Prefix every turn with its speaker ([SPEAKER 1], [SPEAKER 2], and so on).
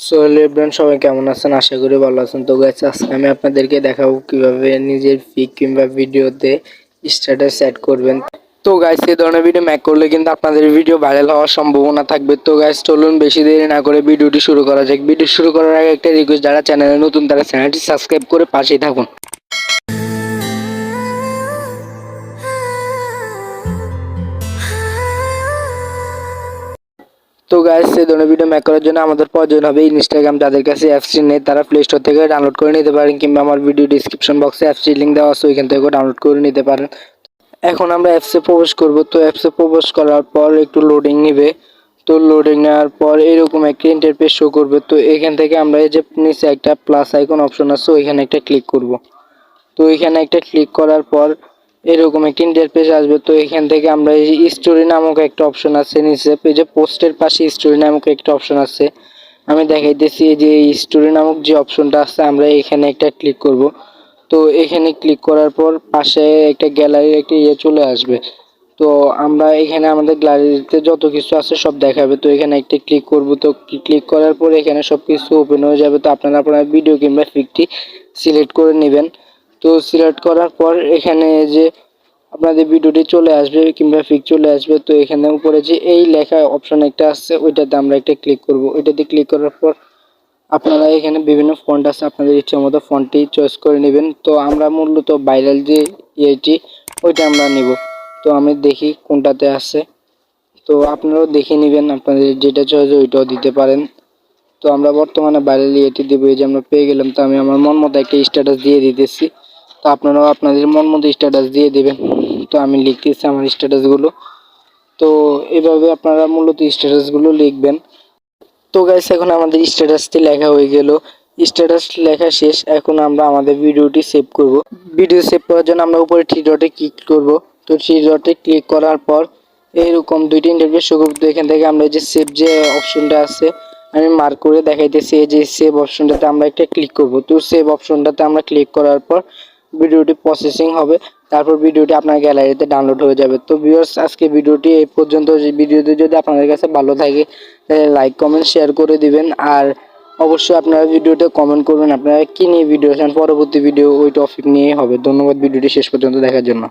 [SPEAKER 1] So hello everyone, সবাই কেমন আছেন? আশা করি ভালো আছেন। তো গাইস, আজকে আমি আপনাদেরকে দেখাবো কিভাবে নিজের পিক কিংবা ভিডিওতে স্ট্যাটাস সেট করবেন। তো গাইস, এই ধরনের ভিডিও মেক করলে কিন্তু আপনাদের ভিডিও ভাইরাল হওয়ার সম্ভাবনা থাকবে। তো গাইস, চলুন বেশি দেরি না করে ভিডিওটি শুরু করা যাক। ভিডিও শুরু করার আগে একটা রিকোয়েস্ট, যারা চ্যানেলে নতুন তারা চ্যানেলটি সাবস্ক্রাইব করে পাশেই থাকুন। তো গাইস, এই ধরনের ভিডিও মেক করার জন্য আমাদের প্রয়োজন হবে ইনস্টাগ্রাম। যাদের কাছে অ্যাপসটি নেই তারা প্লে স্টোর থেকে ডাউনলোড করে নিতে পারেন, কিংবা আমার ভিডিও ডিসক্রিপশন বক্সে অ্যাপসটির লিঙ্ক দেওয়া আছে, ওইখান থেকে ডাউনলোড করে নিতে পারেন। এখন আমরা অ্যাপসে প্রবেশ করব। তো অ্যাপসে প্রবেশ করার পর একটু লোডিং নেবে। তো লোডিং নেওয়ার পর এরকম একটা ইন্টারফেস শো করবে। তো এখান থেকে আমরা এই যে নিচে একটা প্লাস আইকন অপশন আছে, ওইখানে একটা ক্লিক করব। তো এখানে একটা ক্লিক করার পর এরকম একটা ইন্টারফেস আসবে। তো এখান থেকে আমরা এই স্টোরি নামক একটা অপশন আছে নিচে, এই যে পোস্টের পাশে স্টোরি নামক একটা অপশন আছে, আমি দেখাইতেছি। এই যে স্টোরি নামক যে অপশনটা আছে, আমরা এখানে একটা ক্লিক করব। তো এখানে ক্লিক করার পর পাশে একটা গ্যালারির একটা চলে আসবে। তো আমরা এখানে আমাদের গ্যালারিতে যত কিছু আছে সব দেখাবে। তো এখানে একটা ক্লিক করব। তো ক্লিক করার পর এখানে সব কিছু ওপেন হয়ে যাবে। তো আপনারা আপনার ভিডিও কিংবা পিকটি সিলেক্ট করে নেবেন। তো সিলেক্ট করার পর এখানে যে আপনাদের ভিডিওটি চলে আসবে কিংবা পিক চলে আসবে। তো এখানে উপরে যে এই লেখা অপশন একটা আছে, ওইটাতে আমরা একটা ক্লিক করব। ওইটাতে ক্লিক করার পর আপনারা এখানে বিভিন্ন ফন্ট আছে, আপনাদের ইচ্ছা মতো ফন্টটি চয়েস করে নেবেন। তো আমরা মূলত ভাইরাল যে ইয়েটি ওইটা আমরা নিব। তো আমি দেখি কোনটাতে আছে। তো আপনারাও দেখে নেবেন, আপনাদের যেটা চয়েস ওইটাও দিতে পারেন। তো আমরা বর্তমানে ভাইরাল ইয়েটি দেবো। এই যে আমরা পেয়ে গেলাম। তো আমি আমার মন মতো একটা স্ট্যাটাস দিয়ে দিতেছি। তো আপনারাও আপনাদের মন মতো স্ট্যাটাস দিয়ে দেবেন। তো আমি লিখতেছি আমার স্ট্যাটাসগুলো। তো এভাবে আপনারা মূলত স্ট্যাটাসগুলো লিখবেন। তো গাইস, এখন আমাদের স্ট্যাটাসটি লেখা হয়ে গেল। স্ট্যাটাস লেখা শেষ। এখন আমরা আমাদের ভিডিওটি সেভ করব। ভিডিও সেভ করার জন্য আমরা উপরে থ্রি ডটে ক্লিক করব। তো থ্রি ডটে ক্লিক করার পর এইরকম দুইটি ইন্টারফেস শো করবে। এখান থেকে আমরা যে সেভ যে অপশনটা আছে, আমি মার্ক করে দেখাইতেছি। এই যে সেভ অপশনটাতে আমরা একটা ক্লিক করব। তো সেভ অপশনটাতে আমরা ক্লিক করার পর ভিডিওটি প্রসেসিং হবে। তারপর ভিডিওটি আপনার গ্যালারিতে ডাউনলোড হয়ে যাবে। তো ভিউয়ার্স, আজকে ভিডিওটি এই পর্যন্ত। ভিডিওটি যদি আপনাদের কাছে ভালো থাকে তাহলে লাইক কমেন্ট শেয়ার করে দিবেন। আর অবশ্যই আপনারা ভিডিওতে কমেন্ট করবেন আপনারা কি নিয়ে ভিডিও চান, পরবর্তী ভিডিও ওই টপিক নিয়ে হবে। ধন্যবাদ ভিডিওটি শেষ পর্যন্ত দেখার জন্য।